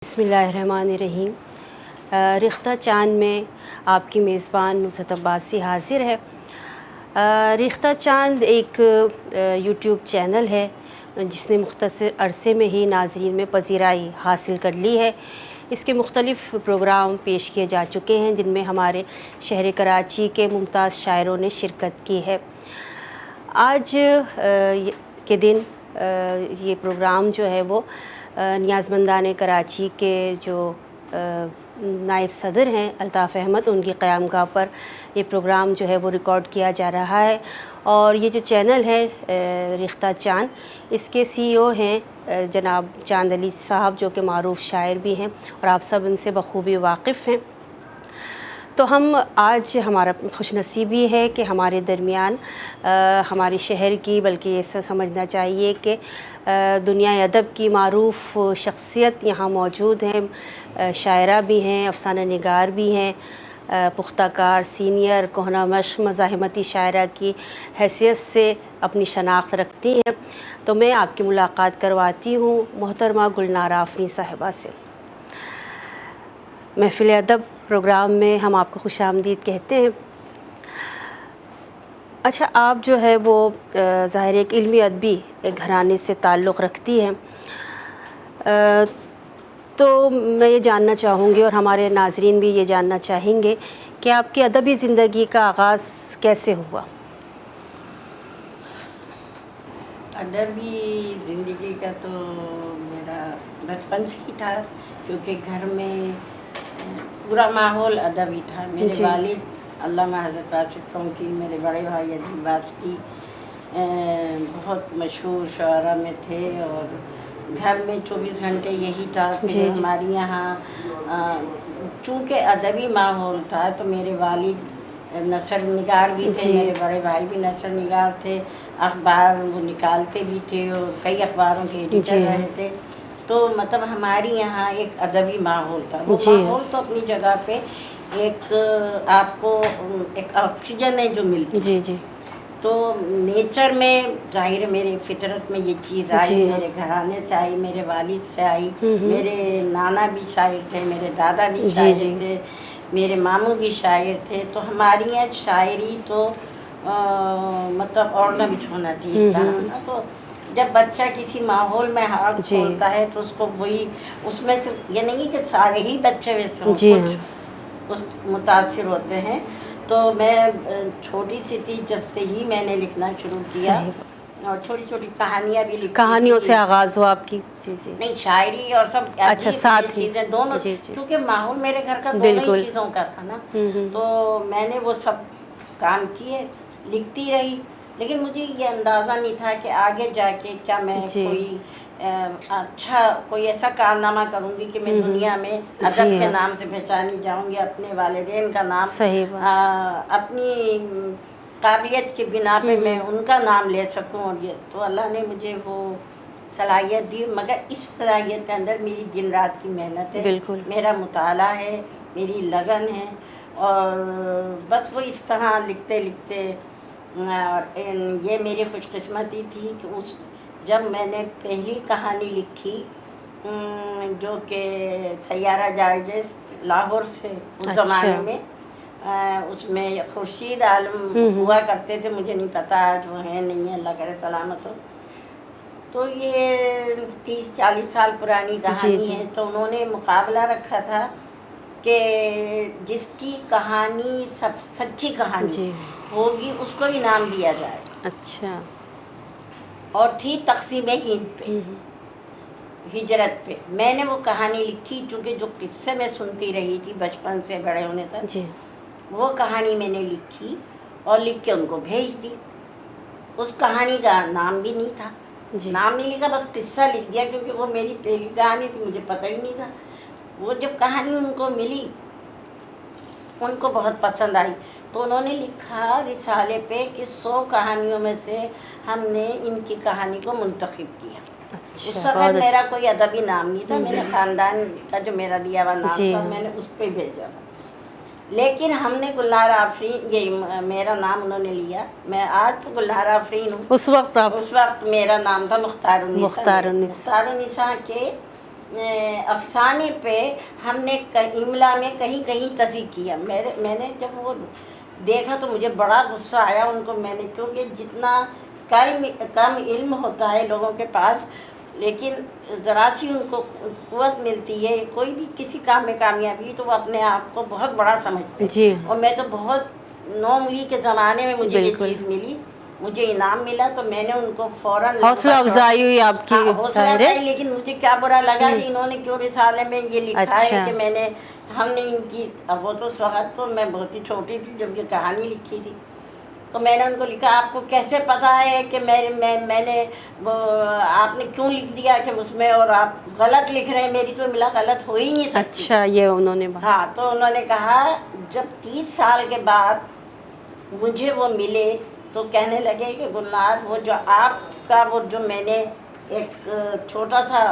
بسم اللہ الرحمن الرحیم۔ ریختہ چاند میں آپ کی میزبان نصرت عباسی حاضر ہے۔ ریختہ چاند ایک یوٹیوب چینل ہے جس نے مختصر عرصے میں ہی ناظرین میں پذیرائی حاصل کر لی ہے۔ اس کے مختلف پروگرام پیش کیے جا چکے ہیں جن میں ہمارے شہر کراچی کے ممتاز شاعروں نے شرکت کی ہے۔ آج کے دن یہ پروگرام جو ہے وہ نیازمندان کراچی کے جو نائب صدر ہیں الطاف احمد، ان کی قیامگاہ پر یہ پروگرام جو ہے وہ ریکارڈ کیا جا رہا ہے۔ اور یہ جو چینل ہے ریختہ چاند، اس کے CEO ہیں جناب چاند علی صاحب، جو کہ معروف شاعر بھی ہیں اور آپ سب ان سے بخوبی واقف ہیں۔ تو ہم آج ہمارا خوش نصیبی ہے کہ ہمارے درمیان ہمارے شہر کی، بلکہ یہ سمجھنا چاہیے کہ دنیا ادب کی معروف شخصیت یہاں موجود ہیں، شاعرہ بھی ہیں، افسانہ نگار بھی ہیں، پختہ کار، سینئر کہنہ مشق مزاحمتی شاعرہ کی حیثیت سے اپنی شناخت رکھتی ہیں۔ تو میں آپ کی ملاقات کرواتی ہوں محترمہ گلنارہ آفریں صاحبہ سے۔ محفل ادب پروگرام میں ہم آپ کو خوش آمدید کہتے ہیں۔ اچھا، آپ جو ہے وہ ظاہر ایک علمی ادبی گھرانے سے تعلق رکھتی ہیں، تو میں یہ جاننا چاہوں گی اور ہمارے ناظرین بھی یہ جاننا چاہیں گے کہ آپ کی ادبی زندگی کا آغاز کیسے ہوا؟ ادبی زندگی کا تو میرا بچپن سے ہی تھا، کیونکہ گھر میں پورا ماحول ادبی تھا۔ میرے والد علامہ حضرت آصف فنکی، میرے بڑے بھائی ادیب باستی بہت مشہور شعراء میں تھے، اور گھر میں 24 گھنٹے یہی تھا کہ ہمارے یہاں چونکہ ادبی ماحول تھا تو میرے والد نثر نگار بھی تھے، میرے بڑے بھائی بھی نثر نگار تھے، اخبار وہ نکالتے بھی تھے اور کئی اخباروں کے ایڈیٹر رہے تھے۔ تو مطلب ہمارے یہاں ایک ادبی ماحول تھا۔ وہ ماحول تو اپنی جگہ پہ ایک آپ کو ایک آکسیجن ہے جو ملتی، تو نیچر میں ظاہر میرے فطرت میں یہ چیز آئی، میرے گھرانے سے آئی، میرے والد سے آئی۔ میرے نانا بھی شاعر تھے، میرے دادا بھی شاعر تھے، میرے ماموں بھی شاعر تھے، تو ہماری یہاں شاعری تو مطلب اوڑھنا بچھونا تھی اس طرح نا۔ تو جب بچہ کسی ماحول میں ہاتھ کھولتا ہے تو اس کو وہی، اس میں سے یہ نہیں کہ سارے ہی بچے ویسے ہوں، کچھ اس متاثر ہوتے ہیں۔ تو میں چھوٹی سی تھی جب سے ہی میں نے لکھنا شروع کیا، اور چھوٹی چھوٹی کہانیاں بھی لکھی۔ کہانیوں سے آغاز ہوا آپ کی؟ نہیں، شاعری اور سب چیزیں دونوں، کیونکہ ماحول میرے گھر کا دونوں ہی چیزوں کا تھا نا۔ تو میں نے وہ سب کام کیے، لکھتی رہی، لیکن مجھے یہ اندازہ نہیں تھا کہ آگے جا کے کیا میں کوئی اچھا کوئی ایسا کارنامہ کروں گی کہ میں دنیا میں ادب کے نام سے پہچانی جاؤں گی، اپنے والدین کا نام، اپنی قابلیت کی بنا پہ میں ان کا نام لے سکوں۔ اور یہ تو اللہ نے مجھے وہ صلاحیت دی، مگر اس صلاحیت کے اندر میری دن رات کی محنت ہے، میرا مطالعہ ہے، میری لگن ہے، اور بس وہ اس طرح لکھتے لکھتے، اور یہ میری خوش قسمتی تھی کہ جب میں نے پہلی کہانی لکھی جو کہ سیارہ ڈائجسٹ لاہور سے اس زمانے میں، اس میں خورشید عالم ہوا کرتے تھے، مجھے نہیں پتا جو ہے نہیں ہے، اللہ کرے سلامت ہو۔ تو یہ 30-40 سال پرانی کہانی ہے۔ تو انہوں نے مقابلہ رکھا تھا کہ جس کی کہانی سب سچی کہانی ہوگی اس کو انعام دیا جائے۔ اچھا۔ اور تھی تقسیم ہند پہ، ہجرت پہ۔ میں نے وہ کہانی لکھی، چونکہ جو قصے میں سنتی رہی تھی بچپن سے بڑے ہونے تک، وہ کہانی میں نے لکھی اور لکھ کے ان کو بھیج دی۔ اس کہانی کا نام بھی نہیں تھا، نام نہیں لکھا، بس قصہ لکھ دیا، کیونکہ وہ میری پہلی کہانی تھی، مجھے پتہ ہی نہیں تھا۔ وہ جب کہانی ان کو ملی، ان کو بہت پسند آئی، تو انہوں نے لکھا رسالے پہ کہ 100 کہانیوں میں سے ہم نے ان کی کہانی کو منتخب کیا۔ اس وقت میرا کوئی ادبی نام نہیں تھا، میں نے خاندان کا جو میرا دیا ہوا نام تھا میں نے اس پہ بھیجا تھا۔ لیکن ہم نے گلنارہ آفریں، یہ میرا نام انہوں نے لیا، میں آج تو گلنارہ آفریں ہوں، اس وقت میرا نام تھا مختار النساء کے افسانے پہ ہم نے املا میں کہیں کہیں تصحیح کیا. میں نے جب وہ دیکھا تو مجھے بڑا غصہ آیا ان کو. میں نے کیونکہ جتنا کم علم ہوتا ہے لوگوں کے پاس، لیکن ذرا سی ان کو قوت ملتی ہے کوئی بھی کسی کام میں کامیابی تو وہ اپنے آپ کو بہت بڑا سمجھتے ہیں. جی اور میں تو بہت 9 ملی کے زمانے میں مجھے یہ چیز ملی، مجھے انعام ملا تو میں نے ان کو فوراً حوصلہ افزائی ہوئی آپ کی. حوصلہ افزائی. لیکن مجھے کیا برا لگا کہ انہوں نے کیوں رسالے میں یہ لکھا ہے کہ میں نے ہم نے ان کی. اب وہ تو اس وقت تو میں بہت ہی چھوٹی تھی جب یہ کہانی لکھی تھی، تو میں نے ان کو لکھا آپ کو کیسے پتہ ہے کہ میں نے آپ نے کیوں لکھ دیا کہ اس میں، اور آپ غلط لکھ رہے ہیں. میری تو ملا غلط ہو ہی نہیں سکتی. اچھا یہ انہوں نے ہاں تو انہوں نے کہا جب 30 سال کے بعد مجھے وہ ملے تو کہنے لگے کہ گلنار وہ جو آپ کا وہ جو میں نے ایک چھوٹا سا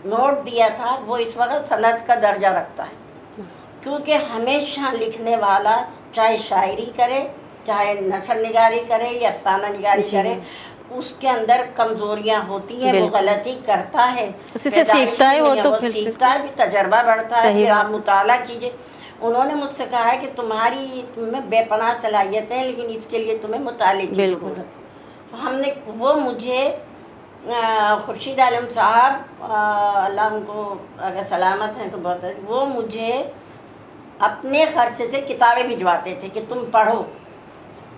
نوٹ دیا تھا وہ اس وقت سند کا درجہ رکھتا ہے، کیونکہ ہمیشہ لکھنے والا چاہے شاعری کرے، چاہے نثر نگاری کرے یا افسانہ نگاری کرے، اس کے اندر کمزوریاں ہوتی ہیں، وہ غلطی کرتا ہے، اسی سے سیکھتا ہے، وہ تو سیکھتا ہے بھی، تجربہ بڑھتا ہے. پھر آپ مطالعہ کیجئے. انہوں نے مجھ سے کہا ہے کہ تمہاری میں بے پناہ صلاحیتیں ہیں لیکن اس کے لیے تمہیں مطالعے کی ضرورت ہے. ہم نے وہ مجھے خورشید عالم صاحب اللہ ان کو اگر سلامت ہیں تو بہت ہے، وہ مجھے اپنے خرچے سے کتابیں بھجواتے تھے کہ تم پڑھو.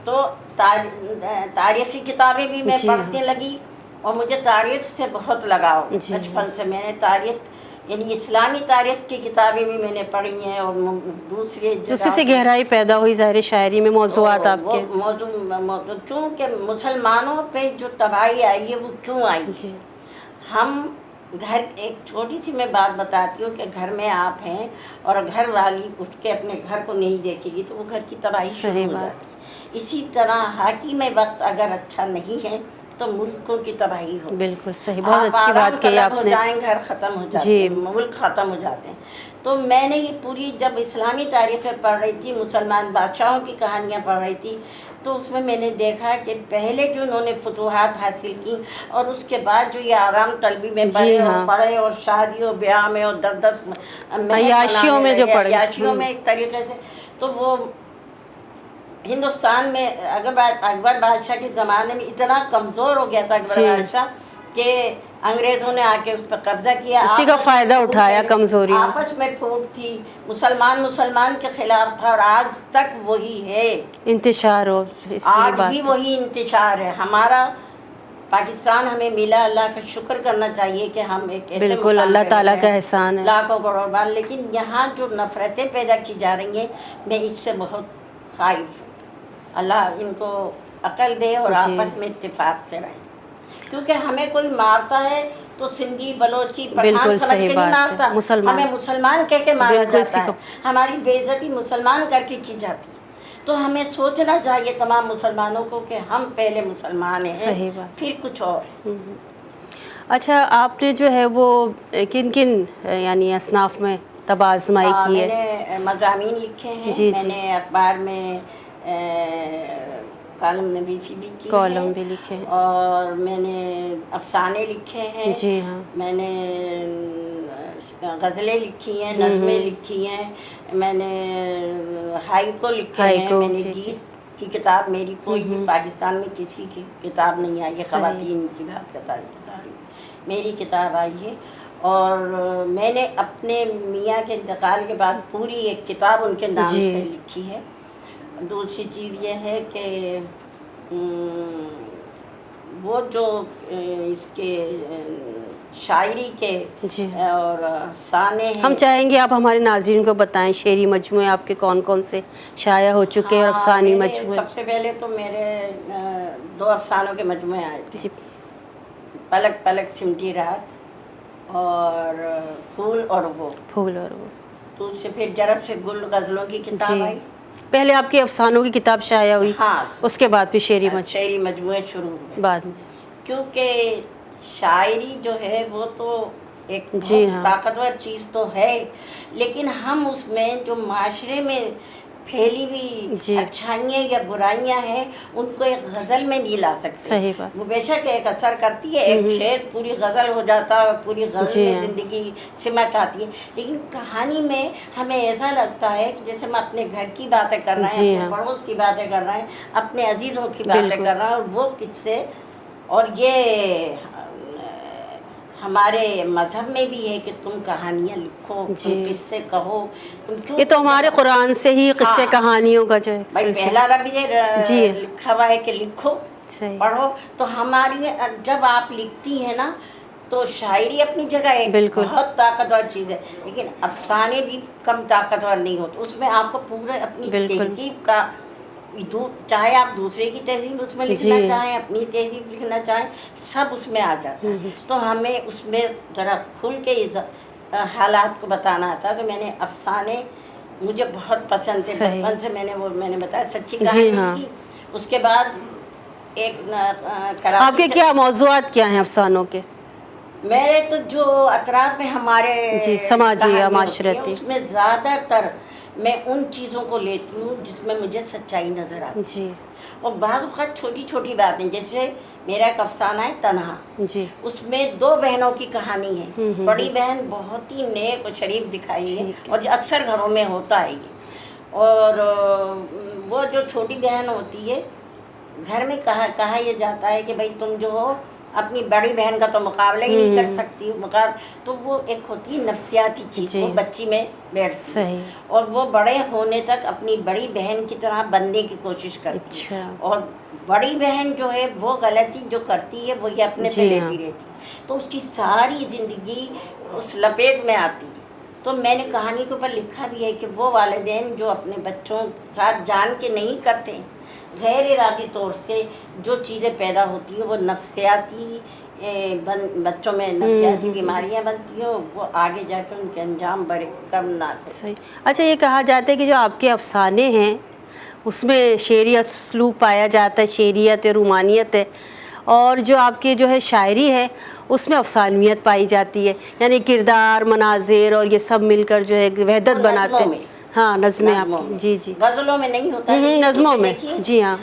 تو تاریخی کتابیں بھی میں پڑھنے لگی اور مجھے تاریخ سے بہت لگاؤ بچپن سے. میں نے تاریخ یعنی اسلامی تاریخ کی کتابیں بھی میں نے پڑھی ہیں اور دوسرے اسی سے گہرائی پیدا ہوئی ظاہر شاعری میں موضوعات آپ کے. موضوع چونکہ مسلمانوں پہ جو تباہی آئی ہے وہ کیوں آئی ہے. ہم گھر ایک چھوٹی سی میں بات بتاتی ہوں کہ گھر میں آپ ہیں اور گھر والی اٹھ کے اپنے گھر کو نہیں دیکھے گی تو وہ گھر کی تباہی شروع ہو جاتی ہے. اسی طرح حاکم وقت اگر اچھا نہیں ہے تو ملکوں کی تباہی ہو. بالکل صحیح، بہت اچھی بات کہی آپ نے. ہو جائیں گھر ختم ہو جاتے ہیں، ملک ختم ہو جاتے ہیں. تو میں نے یہ پوری جب اسلامی تاریخیں پڑھ رہی تھی، مسلمان بادشاہوں کی کہانیاں پڑھ رہی تھی، تو اس میں نے دیکھا کہ پہلے جو انہوں نے فتوحات حاصل کی اور اس کے بعد جو یہ آرام طلبی میں پڑھے اور شادیوں بیاہ میں اور 10 عیاشیوں میں جو پڑھے، عیاشیوں میں ایک طریقے سے. تو وہ ہندوستان میں اکبر بادشاہ کے زمانے میں اتنا کمزور ہو گیا تھا اکبر بادشاہ کہ انگریزوں نے آ کے اس پر قبضہ کیا. اسی کا فائدہ اٹھایا کمزوری. آپس میں پھوٹ تھی، مسلمان کے خلاف تھا اور آج تک وہی ہے. انتشار ہو، آج بھی وہی انتشار ہے. ہمارا پاکستان ہمیں ملا، اللہ کا شکر کرنا چاہیے کہ ہم ایک ایسے بالکل اللہ تعالیٰ کا احسان ہے، لاکھوں کروڑ بار. لیکن یہاں جو نفرتیں پیدا کی جا رہی ہیں میں اس سے بہت خائف ہوں. اللہ ان کو عقل دے اور آپس میں اتفاق سے رہیں. کیونکہ ہمیں کوئی مارتا ہے تو سندھی بلوچی پٹھان سمجھ کے نہیں مارتا، ہمیں مسلمان کہہ کے مارا جاتا ہے. ہماری بے عزتی مسلمان کر کے کی جاتی ہے. تو ہمیں سوچنا چاہیے تمام مسلمانوں کو کہ ہم پہلے مسلمان ہیں پھر کچھ اور. اچھا آپ نے جو ہے وہ کن کن یعنی اصناف میں طب آزمائی کی ہے؟ میں نے مضامین لکھے ہیں، میں نے اخبار میں کالم نویسی بھی کی ہے، اور میں نے افسانے لکھے ہیں. جی ہاں، میں نے غزلیں لکھی ہیں، نظمیں لکھی ہیں، میں نے ہائیکو لکھے ہیں. میں نے گیت کی کتاب میری کوئی بھی پاکستان میں کسی کی کتاب نہیں آئی ہے. خواتین کی بات کرتا میری کتاب آئی ہے. اور میں نے اپنے میاں کے انتقال کے بعد پوری ایک کتاب ان کے نام سے لکھی ہے. دوسری چیز یہ ہے کہ وہ جو اس کے شاعری کے اور افسانے ہیں، ہم چاہیں گے آپ ہمارے ناظرین کو بتائیں شعری مجموعے آپ کے کون کون سے شائع ہو چکے ہیں اور افسانی مجموعے. سب سے پہلے تو میرے 2 افسانوں کے مجموعے آئے تھے، پلک پلک سمٹی رات اور پھول اور وہ. تو اس سے پھر جرس سے گل غزلوں کی کتاب آئی. پہلے آپ کی افسانوں کی کتاب شائع ہوئی، اس کے بعد پھر شعری مجموعے شروع ہوئے بعد میں. کیونکہ شاعری جو ہے وہ تو ایک طاقتور چیز تو ہے، لیکن ہم اس میں جو معاشرے میں پھیلی ہوئی جی اچھائیاں یا برائیاں ہیں ان کو ایک غزل میں نہیں لا سکتے. صحیح بات. وہ بے شک ایک اثر کرتی ہے, ایک شعر پوری غزل ہو جاتا ہے, پوری غزل جی میں ہاں. زندگی سمٹ آتی ہے, لیکن کہانی میں ہمیں ایسا لگتا ہے کہ جیسے ہم اپنے گھر کی باتیں کر رہے ہیں, جی اپنے ہاں. پڑوس کی باتیں کر رہے ہیں, اپنے عزیزوں کی باتیں بالکل. کر رہے ہیں, اور وہ قصے. اور یہ ہمارے مذہب میں بھی ہے کہ تم کہانیاں لکھو, تم جی. قصے کہو. یہ تو ہمارے قرآن سے ہی قصے کہانیوں کا جو ہے بھائی سلسلہ. پہلا رب یہ جی لکھا ہوا ہے کہ لکھو, صحیح. پڑھو. تو ہماری جب آپ لکھتی ہیں نا تو شاعری اپنی جگہ ایک بالکل. بہت طاقتور چیز ہے, لیکن افسانے بھی کم طاقتور نہیں ہوتے. اس میں آپ کو پورے اپنی بالکل. تہذیب کا, چاہے آپ دوسرے کی تہذیب اس میں لکھنا جی. چاہیں, اپنی تہذیب لکھنا چاہیں, سب اس میں آ جاتا ہے. تو ہمیں اس میں ذرا کھل کے حالات کو بتانا آتا. تو میں نے افسانے مجھے بہت پسند تھے صحیح. بچپن سے. میں نے بتایا سچی جی کہانی ہاں. لکھی. اس کے بعد ایک آپ کراچی کے سے کیا موضوعات کیا ہیں افسانوں کے؟ میرے تو جو اطراف میں ہمارے جی سماجی یا کہانیاں ہوتی ہیں معاشرتی. اس میں زیادہ تر میں ان چیزوں کو لیتی ہوں جس میں مجھے سچائی نظر آتی ہے. جی. اور بعض اوقات چھوٹی چھوٹی باتیں, جیسے میرا ایک افسانہ ہے تنہا. جی. اس میں 2 بہنوں کی کہانی ہے. بڑی بہن بہت ہی نیک و شریف دکھائی ہے, ٹھیک ہے. اور اکثر گھروں میں ہوتا ہے یہ. اور وہ جو چھوٹی بہن ہوتی ہے, گھر میں کہا یہ جاتا ہے کہ بھائی تم جو ہو اپنی بڑی بہن کا تو مقابلہ ہی نہیں کر سکتی. تو وہ ایک ہوتی ہے نفسیاتی چیز, جی. وہ بچی میں بیٹھتی ہے, صحیح. اور وہ بڑے ہونے تک اپنی بڑی بہن کی طرح بننے کی کوشش کرتی ہے. اچھا. اور بڑی بہن جو ہے وہ غلطی جو کرتی ہے وہ یہ اپنے پہ جی ہاں. لیتی رہتی ہے. تو اس کی ساری زندگی اس لپیٹ میں آتی ہے. تو میں نے کہانی کے اوپر لکھا بھی ہے کہ وہ والدین جو اپنے بچوں کے ساتھ جان کے نہیں کرتے, غیر ارادی طور سے جو چیزیں پیدا ہوتی ہیں وہ نفسیاتی بچوں میں نفسیاتی بیماریاں بنتی ہیں, وہ آگے جا کے ان کے انجام بڑے کرناک ہوتے ہیں. صحیح. اچھا, یہ کہا جاتا ہے کہ جو آپ کے افسانے ہیں اس میں شعری اسلوب پایا جاتا ہے, شعریت ہے, رومانیت ہے, اور جو آپ کی جو ہے شاعری ہے اس میں افسانویت پائی جاتی ہے, یعنی کردار, مناظر اور یہ سب مل کر جو ہے ایک وحدت بناتے ہیں. ہاں, نظمیں آپ کی. جی جی. غزلوں میں نہیں ہوتا, نظموں میں. جی ہاں.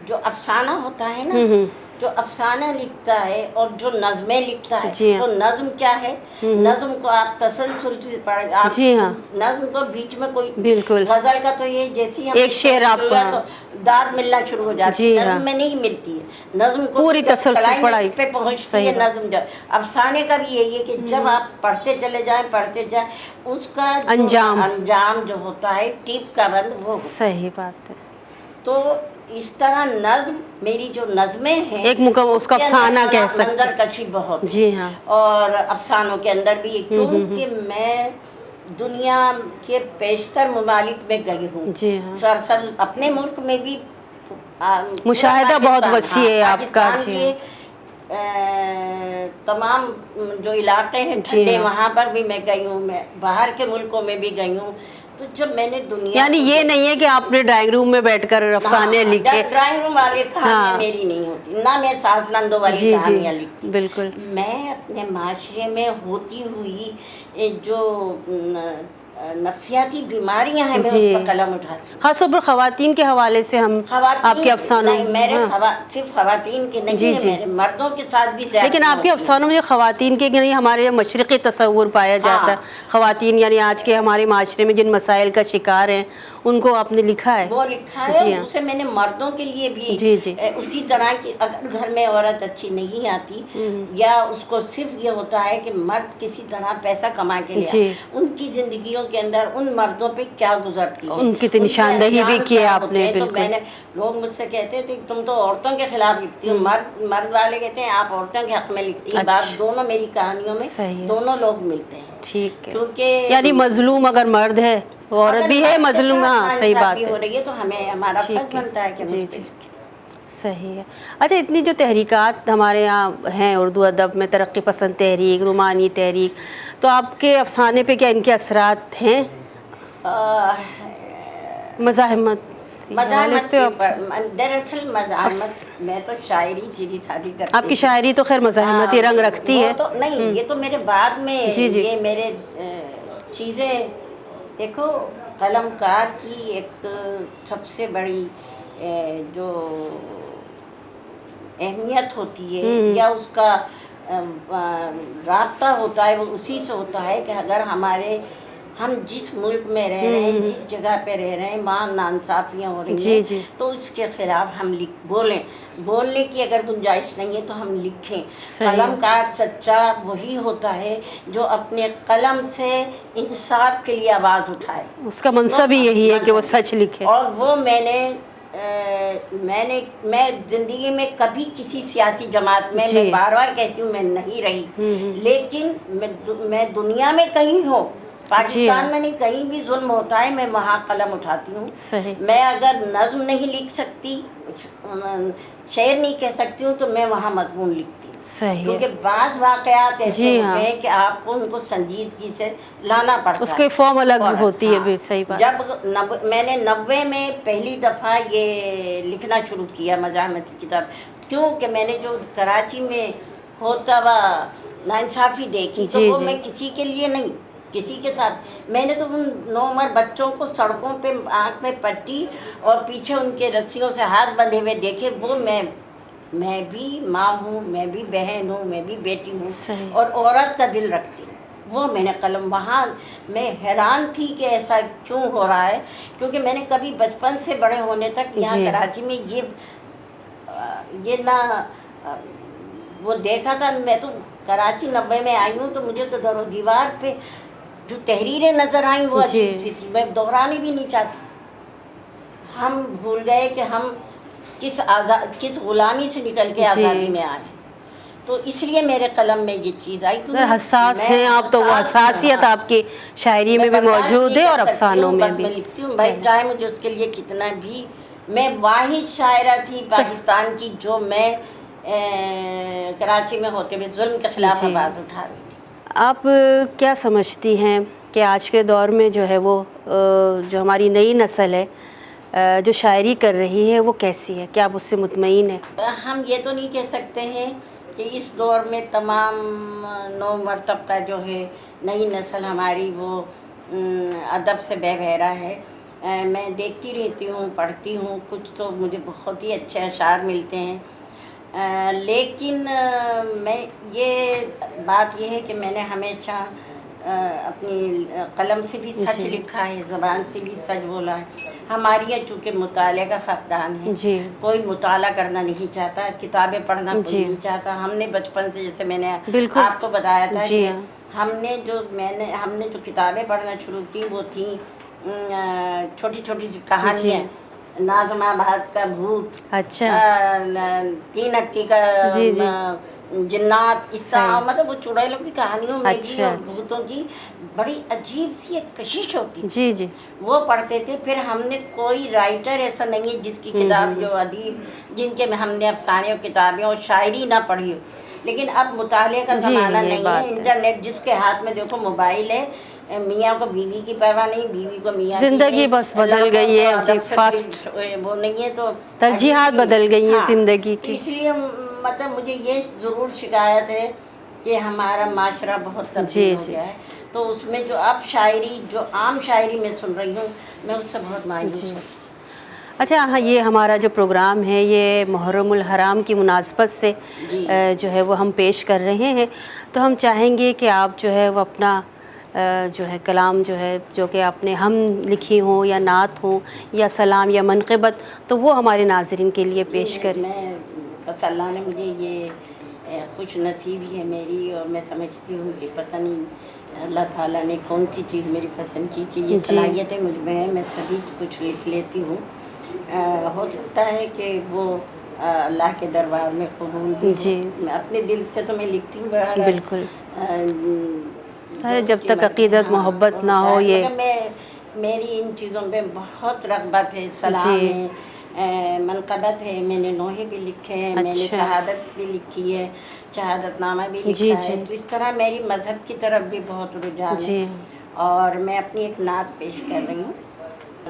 جو افسانہ ہوتا ہے نا, جو افسانہ لکھتا ہے اور جو نظمیں لکھتا ہے, جی ہاں. تو نظم کیا ہے, نظم کو آپ تسلسل سے پڑھیں. آپ جی ہاں. نظم کو بیچ میں کوئی بالکل غزل کا تو یہ جیسی ہم ایک شعر آپ کو, تو داد ملنا شروع ہو جاتی ہے. جی ہاں. نظم میں نہیں ملتی ہے. نظم کو پوری جب تسلسل پڑھائی کلائمیکس پہ پہنچتی صحیح ہے بات. نظم. جب افسانے کا بھی یہی ہے کہ جب آپ پڑھتے چلے جائیں اس کا انجام جو ہوتا ہے ٹیپ کا بند وہ ہوتا ہے. صحیح بات ہے. تو اس طرح نظم, میری جو نظمیں ہیں ایک اس کا افسانہ کہہ سکتے. منظر کشی بہت ہے. جی ہاں. اور افسانوں کے اندر بھی, کیونکہ میں دنیا کے بیشتر ممالک میں گئی ہوں. جی ہاں. سرسبز اپنے ملک میں بھی مشاہدہ بہت وسیع ہے آپ کا. پاکستان کے تمام جو علاقے ہیں جی ٹھنڈے, ہاں. وہاں پر بھی میں گئی ہوں. میں باہر کے ملکوں میں بھی گئی ہوں. تو جب میں نے دنیا, یعنی یہ نہیں ہے کہ آپ نے ڈرائنگ روم میں بیٹھ کر افسانے لکھے. ڈرائنگ روم والی کہانیاں میری نہیں ہوتی, نہ میں ساز نندوں والی جی جی کہانیاں لکھتی. بالکل. میں اپنے معاشرے میں ہوتی ہوئی جو نفسیاتی بیماریاں ہیں, میں اس پر قلم اٹھاتی ہوں. خاص طور پر خواتین کے حوالے سے ہم آپ کے افسانوں, میرے صرف خواتین کے نہیں ہیں, میرے مردوں کے ساتھ بھی زیادتی. لیکن آپ کے افسانوں میں خواتین کے یعنی ہمارے مشرقی تصور پایا جاتا ہے. خواتین یعنی آج کے ہمارے معاشرے میں جن مسائل کا شکار ہیں ان کو آپ نے لکھا ہے. وہ لکھا ہے. اسے میں نے مردوں کے لیے بھی اسی طرح کی, اگر گھر میں عورت اچھی نہیں آتی یا اس کو صرف یہ ہوتا ہے کہ مرد کسی طرح پیسہ کما کے لیا, ان کی زندگیوں کے اندر ان مردوں پہ کیا گزرتی ہے, ان کی نشاندہی بھی کی آپ نے. تو میں نے, لوگ مجھ سے کہتے تھے تم تو عورتوں کے خلاف لکھتی ہو. مرد والے کہتے ہیں آپ عورتوں کے حق میں لکھتی ہیں. بات دونوں میری کہانیوں میں دونوں لوگ ملتے ہیں. ٹھیک ہے. کیونکہ یعنی مظلوم اگر مرد ہے, عورت بھی ہے مظلوم. ہاں صحیح بات ہے. ہو رہی ہے تو ہمیں ہمارا فرض بنتا ہے کہ جی جی صحیح ہے. اچھا, اتنی جو تحریکات ہمارے یہاں ہیں اردو ادب میں, ترقی پسند تحریک, رومانی تحریک, تو آپ کے افسانے پہ کیا ان کے اثرات ہیں؟ مزاحمت دراصل مزاحمت, میں تو شاعری سیدھی سادھی کرتی. آپ کی شاعری تو خیر مزاحمتی رنگ رکھتی ہے. تو نہیں, یہ تو میرے بعد میں یہ میرے چیزیں دیکھو قلمکار کی ایک سب سے بڑی جو اہمیت ہوتی ہے یا اس کا رابطہ ہوتا ہے وہ اسی سے ہوتا ہے کہ اگر ہم جس ملک میں رہ رہے ہیں، جس جگہ پہ رہ رہے ہیں، وہاں ناانصافیاں ہو رہی ہیں تو اس کے خلاف ہم بولنے کی اگر گنجائش نہیں ہے تو ہم لکھیں. قلمکار سچا وہی ہوتا ہے جو اپنے قلم سے انصاف کے لیے آواز اٹھائے. اس کا منصب ہی یہی ہے کہ وہ سچ لکھے. اور وہ میں زندگی میں کبھی کسی سیاسی جماعت میں بار بار کہتی ہوں میں نہیں رہی، لیکن میں دنیا میں کہیں ہوں، پاکستان میں نہیں، کہیں بھی ظلم ہوتا ہے میں وہاں قلم اٹھاتی ہوں. میں اگر نظم نہیں لکھ سکتی، شعر نہیں کہہ سکتی ہوں تو میں وہاں مضمون لکھتی ہوں. کیونکہ بعض واقعات ایسے ہوتے ہیں کہ آپ کو ان کو سنجیدگی سے لانا پڑتا ہے، اس کی فارم الگ ہوتی ہے. صحیح بات. جب میں نے 90 میں پہلی دفعہ یہ لکھنا شروع کیا مزاحمت کی کتاب، کیونکہ میں نے جو کراچی میں ہوتا ہوا ناانصافی دیکھی تو وہ میں کسی کے لیے نہیں، کسی کے ساتھ میں نے تو ان نوعمر بچوں کو سڑکوں پہ آنکھ میں پٹی اور پیچھے ان کے رسیوں سے ہاتھ بندھے ہوئے دیکھے. وہ میں بھی ماں ہوں، میں بھی بہن ہوں، میں بھی بیٹی ہوں اور عورت کا دل رکھتی ہوں. وہ میں نے قلم، وہاں میں حیران تھی کہ ایسا کیوں ہو رہا ہے، کیونکہ میں نے کبھی بچپن سے بڑے ہونے تک یہاں کراچی میں یہ نہ وہ دیکھا تھا. میں تو کراچی 90 میں آئی ہوں تو مجھے تو در و دیوار پہ جو تحریریں نظر آئیں وہ عجیب سی تھی، میں دہرانے بھی نہیں چاہتی. ہم بھول گئے کہ ہم کس غلامی سے نکل کے آزادی میں آئے. تو اس لیے میرے قلم میں یہ چیز آئی. حساس ہیں آپ تو، وہ حساسیت آپ کی شاعری میں بھی موجود ہے اور افسانوں میں بھی. میں لکھتی ہوں بھائی، چاہے مجھے اس کے لیے کتنا بھی، میں واحد شاعرہ تھی پاکستان کی جو میں کراچی میں ہوتے ہوئے ظلم کے خلاف آواز اٹھا رہی تھی. آپ کیا سمجھتی ہیں کہ آج کے دور میں جو ہے وہ جو ہماری نئی نسل ہے جو شاعری کر رہی ہے وہ کیسی ہے؟ کیا آپ اس سے مطمئن ہیں؟ ہم یہ تو نہیں کہہ سکتے ہیں کہ اس دور میں تمام نوعمر طبقہ جو ہے، نئی نسل ہماری وہ ادب سے بے بہرا ہے. میں دیکھتی رہتی ہوں، پڑھتی ہوں، کچھ تو مجھے بہت ہی اچھے اشعار ملتے ہیں. لیکن میں یہ بات یہ ہے کہ میں نے ہمیشہ اپنی قلم سے بھی سچ لکھا ہے، زبان سے بھی سچ بولا ہے. ہماری یہاں چونکہ مطالعے کا فقدان ہے، کوئی مطالعہ کرنا نہیں چاہتا، کتابیں پڑھنا کوئی نہیں چاہتا. ہم نے بچپن سے، جیسے میں نے آپ کو بتایا تھا کہ ہم نے جو کتابیں پڑھنا شروع کی وہ تھیں چھوٹی چھوٹی سی کہانیاں، ناظم آباد کا بھوت، تین اٹی کا جنات، اس طرح مطلب وہ چڑیلوں کی کہانیوں میں بھی اور بھوتوں کی بڑی عجیب سی ایک کشش ہوتی تھی. وہ پڑھتے تھے. پھر ہم نے کوئی رائٹر ایسا نہیں ہے جس کی کتاب، جو ادیب جن کے ہم نے افسانے اور کتابیں اور شاعری نہ پڑھی ہو. لیکن اب مطالعے کا زمانہ نہیں ہے، انٹرنیٹ جس کے ہاتھ میں دیکھو موبائل ہے، میاں کو بیوی کی پرواہ نہیں، بیوی کو میاں کی. زندگی بس بدل گئی ہے، فاسٹ وہ نہیں ہے تو ترجیحات بدل گئی ہیں زندگی کی. اس لیے مطلب مجھے یہ ضرور شکایت ہے کہ ہمارا معاشرہ بہت تبدیل ہو گیا ہے. تو اس میں جو اب شاعری، جو عام شاعری میں سن رہی ہوں، میں اس سے بہت مایوس ہوں. اچھا ہاں، یہ ہمارا جو پروگرام ہے یہ محرم الحرام کی مناسبت سے جو ہے وہ ہم پیش کر رہے ہیں. تو ہم چاہیں گے کہ آپ جو ہے وہ اپنا جو ہے کلام جو ہے جو کہ آپ نے ہم لکھی ہوں یا نعت ہوں یا سلام یا منقبت، تو وہ ہمارے ناظرین کے لیے پیش کریں. میں بس اللہ نے مجھے یہ خوش نصیبی ہے میری، اور میں سمجھتی ہوں کہ پتہ نہیں اللہ تعالیٰ نے کون سی چیز میری پسند کی کہ یہ صلاحیتیں مجھ میں ہیں، میں سبھی کچھ لکھ لیتی ہوں. ہو سکتا ہے کہ وہ اللہ کے دربار میں قبول بھی ہو. میں اپنے دل سے تو میں لکھتی ہوں، بالکل جب تک عقیدت محبت نہ ہو. یہ میری ان چیزوں پہ بہت رغبت ہے. سلام ہے، منقبت ہے، میں نے نوحے بھی لکھے ہیں، میں نے شہادت بھی لکھی ہے، شہادت نامہ بھی لکھا ہے. تو اس طرح میری مذہب کی طرف بھی بہت رجحان ہے. اور میں اپنی ایک نعت پیش کر رہی ہوں.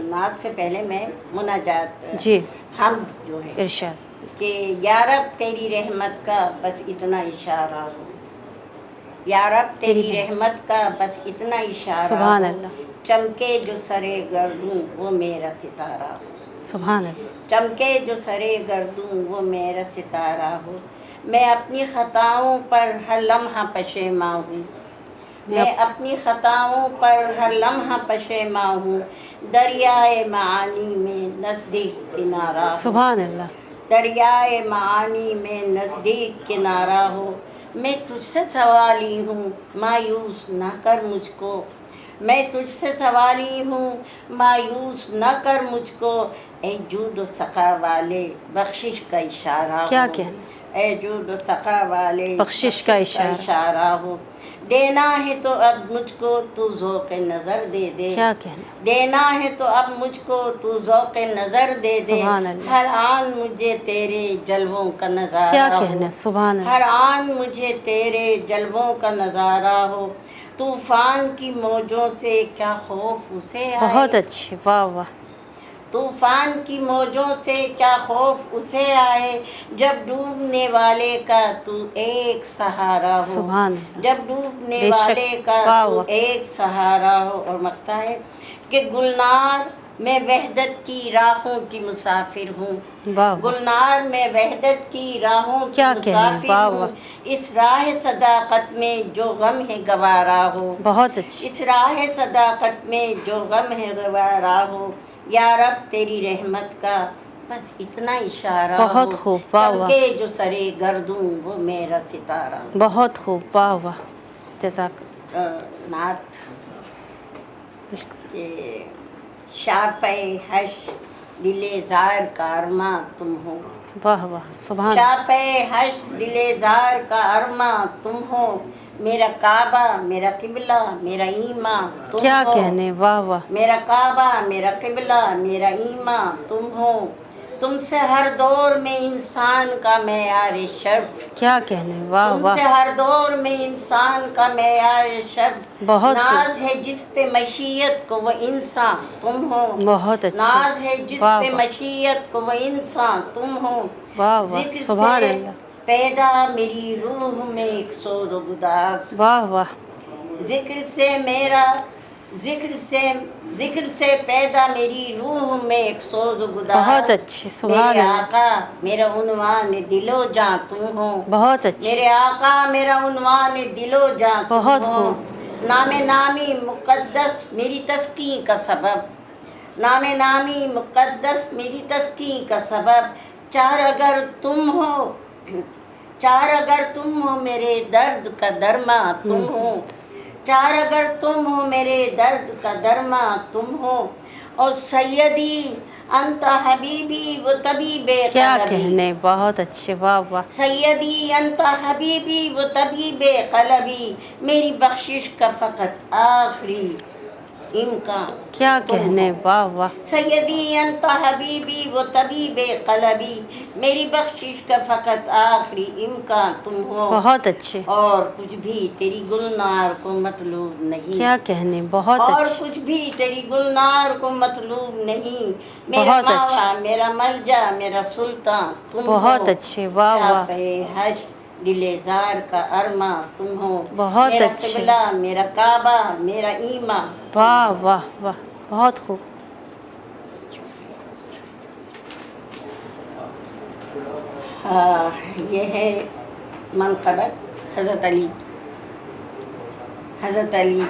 نعت سے پہلے میں مناجات حمد جو ہے ارشاد کہ یا رب تیری رحمت کا بس اتنا اشارہ ہو، یا رب تیری رحمت کا بس اتنا اشارہ سبحان ہو، اللہ، چمکے جو سرے گردوں وہ میرا ستارہ ہو، سبحان اللہ، چمکے جو سرے گردوں وہ میرا ستارہ ہو۔ میں اپنی خطاؤں پر ہر لمحہ پشیماں ہوں، میں اپنی خطاؤں پر ہر لمحہ پشیماں ہوں، دریائے معانی میں نزدیک کنارہ ہو، سبحان اللہ، دریائے معانی میں نزدیک کنارہ ہو۔ میں تجھ سے سوالی ہوں مایوس نہ کر مجھ کو، میں تجھ سے سوالی ہوں مایوس نہ کر مجھ کو، اے جود و سخا والے بخشش کا اشارہ کیا ہو، کہنا، اے جود و سخا والے بخشش کا اشارہ ہو۔ دینا ہے تو اب مجھ کو تو ذوق نظر دے دے، کیا کہنا، دینا ہے تو اب مجھ کو تو ذوق نظر دے دے، سبحان اللہ، ہر آن مجھے تیرے جلووں کا کیا نظارہ ہو، کہنا، سبحان اللہ، ہر آن مجھے تیرے جلووں کا نظارہ ہو۔ طوفان کی موجوں سے کیا خوف اسے بہت آئے، اچھے، واہ واہ، طوفان کی موجوں سے کیا خوف اسے آئے، جب ڈوبنے والے کا تو ایک سہارا ہو، سبحان اللہ، جب ڈوبنے بے شک، والے کا واہ تو واہ، ایک سہارا ہو۔ اور مقطع ہے کہ گلنار میں وحدت کی راہوں کی مسافر ہوں، واہ واہ، گلنار میں وحدت کی راہوں کی کیا کہنے، مسافر واہ ہوں، واہ، اس راہ صداقت میں جو غم ہے گوارا ہو، بہت اچھی، اس راہ صداقت میں جو غم ہے گوارا ہو، یا رب تیری رحمت کا بس اتنا اشارہ ہو، بہت خوب، واہ واہ، چمکے جو سرے گردوں وہ میرا ستارہ۔ بہت خوب، واہ واہ، جزاک، نعت کہ شافع حش دل زار کا ارماں تم ہو، واہ واہ، سبحان، شافع حش دل زار کا ارماں تم ہو، میرا کعبہ میرا قبلہ میرا ایمان تم کیا ہو، کہنے، واہ واہ، میرا کعبہ میرا قبلہ میرا ایمان تم ہو، تم سے ہر دور میں انسان کا معیار شرف، کیا کہنے، واہ تم واہ، سے ہر دور میں انسان کا معیار شرف، بہت خوب، ناز ہے جس پہ مشیت کو وہ انسان تم ہو، بہت اچھے، ناز ہے جس واہ پہ واہ، مشیت کو وہ انسان تم ہو، واہ واہ، ذکر سبحان سے اللہ، پیدا میری روح میں ایک سود و گداز، واہ واہ، ذکر سے میرا ذکر سے پیدا میری روح میں ایک سوز و گداز، بہت اچھے، سبحان میرے اللہ، آقا میرا عنوان دل و جاں تم ہو، بہت اچھے، میرے آقا میرا عنوان دل و جاں تم بہت ہو، خوب، نام نامی مقدس میری تسکین کا سبب، نام نامی مقدس میری تسکین کا سبب، چار اگر تم ہو، چار اگر تم ہو میرے درد کا درماں تم ہو، چار اگر تم ہو میرے درد کا درماں تم ہو، اور سیدی انت حبیبی و طبیب کیا قلبی، کہنے، بہت اچھے، واہ واہ، سیدی انت حبیبی و طبیب قلبی، میری بخشش کا فقط آخری امکان کیا تم کہنے، ہو، واہ واہ، سیدی انت حبیبی و طبیب قلبی، میری بخشش کا فقط آخری امکان تم ہو، بہت اچھے، اور کچھ بھی تیری گلنار کو مطلوب نہیں، کیا کہنے، بہت اور اچھے، کچھ بھی تیری گلنار کو مطلوب نہیں، میرا بہت اچھے، ماوا میرا ملجا میرا سلطان تم ہو، بہت اچھے، واہ واہ، شافع حج دل زار کا ارماں تم ہو، بہت میرا اچھے، قبلہ میرا کعبہ میرا ایمان تم واہ ہو۔ واہ واہ، بہت خوب، ہاں، یہ ہے منقبت حضرت علی، حضرت علی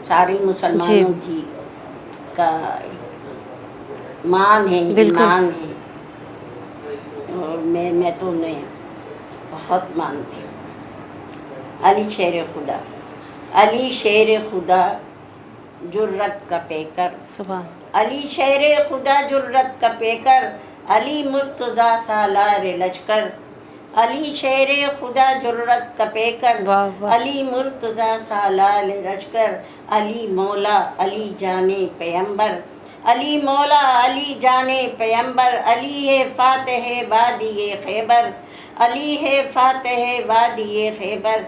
سارے جی، مسلمانوں کی کا مان ہے، بالکل، ایمان ہے، اور میں تو انہیں بہت مانتی ہوں۔ علی شیر خدا، علی شیر خدا جرت کا پیکر، سبحان، علی شیر خدا جرت کا پیکر، علی مرتضیٰ سالار لشکر، علی شیر خدا جرت کا پیکر، واہ واہ، علی مرتضیٰ سالار لشکر، علی مولا علی جانے پیمبر، علی مولا علی جانے پیمبر، علی ہے فاتح وادی خیبر، علی ہے فاتح وادی خیبر،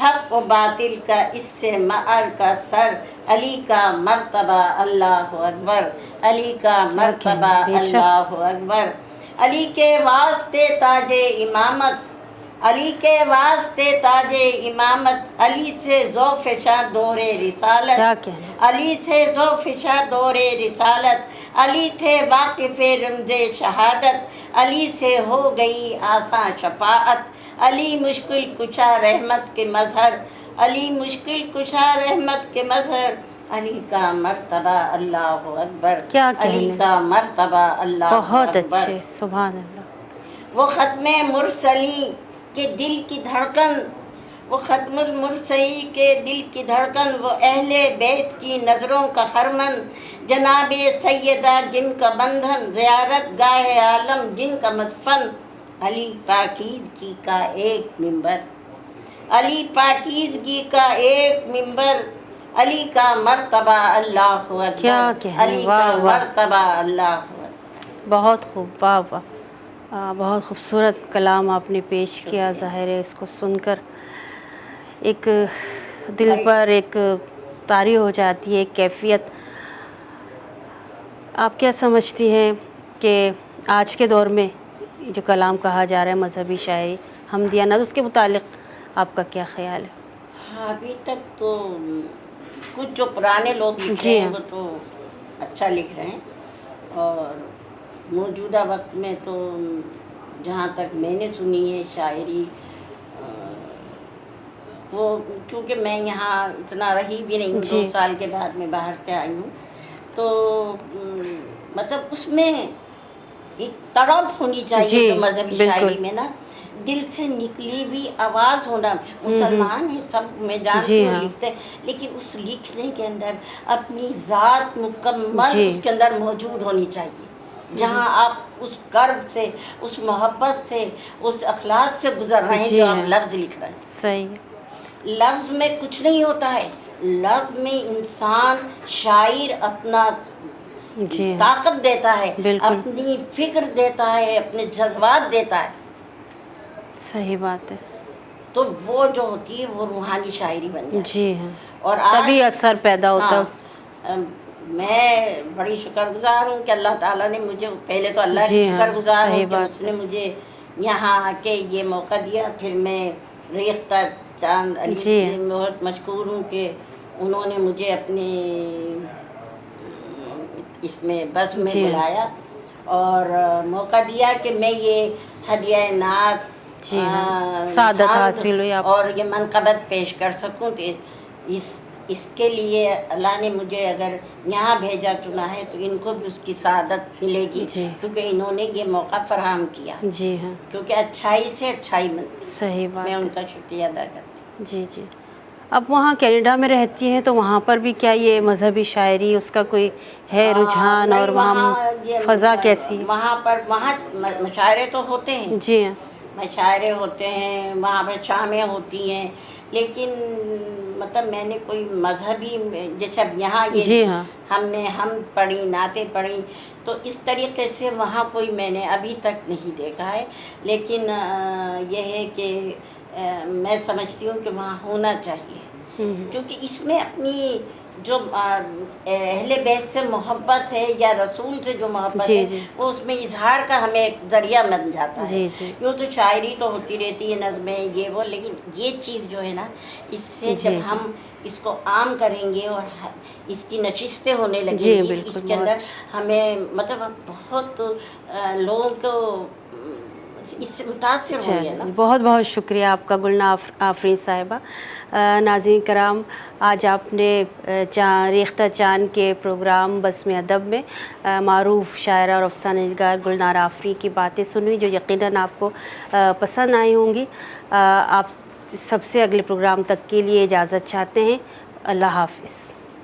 حق و باطل کا اس سے معرکہ سر، علی کا مرتبہ اللہ اکبر، علی کا کیا مرتبہ کہنے، بے شک، اللہ اکبر، علی کے واسطے تاج امامت علی کے واسطے تاج امامت، علی سے ذو فشاں دور رسالت، کیا کہنا، علی سے ذو فشاں دور رسالت، علی تھے واقف رمز شہادت، علی سے ہو گئی آساں شفاعت، علی مشکل کشا رحمت کے مظہر، علی مشکل کشا رحمت کے مظہر، علی کا مرتبہ اللہ اکبر، کیا علی کہنے، کا مرتبہ اللہ بہت اکبر۔ اچھے، سبحان اللہ، وہ ختم مرسلی کے دل کی دھڑکن، وہ ختم المرسلی کے دل کی دھڑکن، وہ اہل بیت کی نظروں کا خرمن، جناب سیدہ جن کا بندھن، زیارت گاہ عالم جن کا مدفن، علی پاکیزگی کا ایک منبر، علی پاکیزگی کا ایک منبر، علی کا مرتبہ اللہ اکبر، کیا کہنے، علی کا واہ واہ، مرتبہ اللہ اکبر۔ بہت خوب، واہ واہ، بہت خوبصورت کلام آپ نے پیش کیا۔ ظاہر ہے اس کو سن کر ایک دل پر ایک طاری ہو جاتی ہے، ایک کیفیت۔ آپ کیا سمجھتی ہیں کہ آج کے دور میں جو کلام کہا جا رہا ہے مذہبی شاعری، حمدیہ نعت، اس کے متعلق آپ کا کیا خیال ہے؟ ہاں، ابھی تک تو کچھ جو پرانے لوگ لکھ جی رہے ہیں ہاں، وہ تو اچھا لکھ رہے ہیں، اور موجودہ وقت میں تو جہاں تک میں نے سنی ہے شاعری، وہ کیونکہ میں یہاں اتنا رہی بھی نہیں ہوں، جی 2 سال کے بعد میں باہر سے آئی ہوں، تو مطلب اس میں ایک طرب ہونی چاہیے جی جو مذہبی بالکل، شاعری میں نا، دل سے نکلی ہوئی آواز ہونا۔ مسلمان ہیں سب، میں جانتی جی ہوں ہاں، لکھتے ہیں، لیکن اس لکھنے کے اندر اپنی ذات مکمل جی اس کے اندر موجود ہونی چاہیے، جہاں آپ اس کرب سے، اس محبت سے، اس اخلاق سے گزر رہے ہیں جی جو ہاں، آپ لفظ لکھ رہے ہیں۔ صحیح ہے، لفظ میں کچھ نہیں ہوتا ہے، لفظ میں انسان شاعر اپنا جی ہاں، طاقت دیتا ہے، بالکل، اپنی فکر دیتا ہے، اپنے جذبات دیتا ہے، صحیح بات ہے، تو وہ جو ہوتی ہے وہ روحانی شاعری بن جاتی جی ہے۔ ہاں، اور آج تبھی اثر پیدا ہوتا ہے ہاں، اس، میں بڑی شکر گزار ہوں کہ اللہ تعالیٰ نے مجھے، پہلے تو اللہ کی جی ہاں، شکر گزار ہوں صحیح کہ اس بات ہے، نے مجھے یہاں آ کے یہ موقع دیا۔ پھر میں ریختہ چاند علی جی سے ہاں، بہت مشکور ہوں کہ انہوں نے مجھے اپنی اس میں بس میں جی ہاں، بلایا اور موقع دیا کہ میں یہ ہدیہ نعت، جی ہاں، سعادت حمد حاصل ہوئی آپ، اور یہ منقبت پیش کر سکوں، تو اس کے لیے اللہ نے مجھے اگر یہاں بھیجا چنا ہے تو ان کو بھی اس کی سعادت ملے گی، جی کیونکہ انہوں نے یہ موقع فراہم کیا، جی ہاں، کیونکہ اچھائی سے اچھائی ملتی ہے۔ صحیح میں بات ان ہے، کا شکریہ ادا کرتی ہوں۔ جی جی۔ اب وہاں کینیڈا میں رہتی ہیں تو وہاں پر بھی کیا یہ مذہبی شاعری اس کا کوئی ہے رجحان، اور نہیں، وہاں یہ فضا کیسی ہے؟ وہاں مشاعرے تو ہوتے ہیں، جی ہاں، مشاعرے ہوتے ہیں، وہاں پر شامیں ہوتی ہیں، لیکن مطلب میں نے کوئی مذہبی، جیسے اب یہاں یہ جی ہاں، ہم پڑھی، نعتیں پڑھی، تو اس طریقے سے وہاں کوئی میں نے ابھی تک نہیں دیکھا ہے، لیکن یہ ہے کہ میں سمجھتی ہوں کہ وہاں ہونا چاہیے، کیونکہ اس میں اپنی جو اہل بیت سے محبت ہے یا رسول سے جو محبت جی ہے جی وہ اس میں اظہار کا ہمیں ایک ذریعہ بن جاتا ہے۔ جی جی یوں تو شاعری تو ہوتی رہتی ہے، نظمیں یہ وہ، لیکن یہ چیز جو ہے نا، اس سے جی جب جی ہم اس کو عام کریں گے اور اس کی نشستیں ہونے لگیں جی گی، تو بالکل، اس کے اندر بہت ہمیں مطلب بہت لوگوں کو اس سے متاثر ہوں گے نا۔ چلیے، بہت بہت شکریہ آپ کا گلنار آفرین صاحبہ۔ ناظرین کرام، آج آپ نے ریختہ چاند کے پروگرام بسم ادب میں معروف شاعرہ اور افسانہ نگار گلنار آفرین کی باتیں سنی جو یقیناً آپ کو پسند آئی ہوں گی۔ آپ سب سے اگلے پروگرام تک کے لیے اجازت چاہتے ہیں۔ اللہ حافظ۔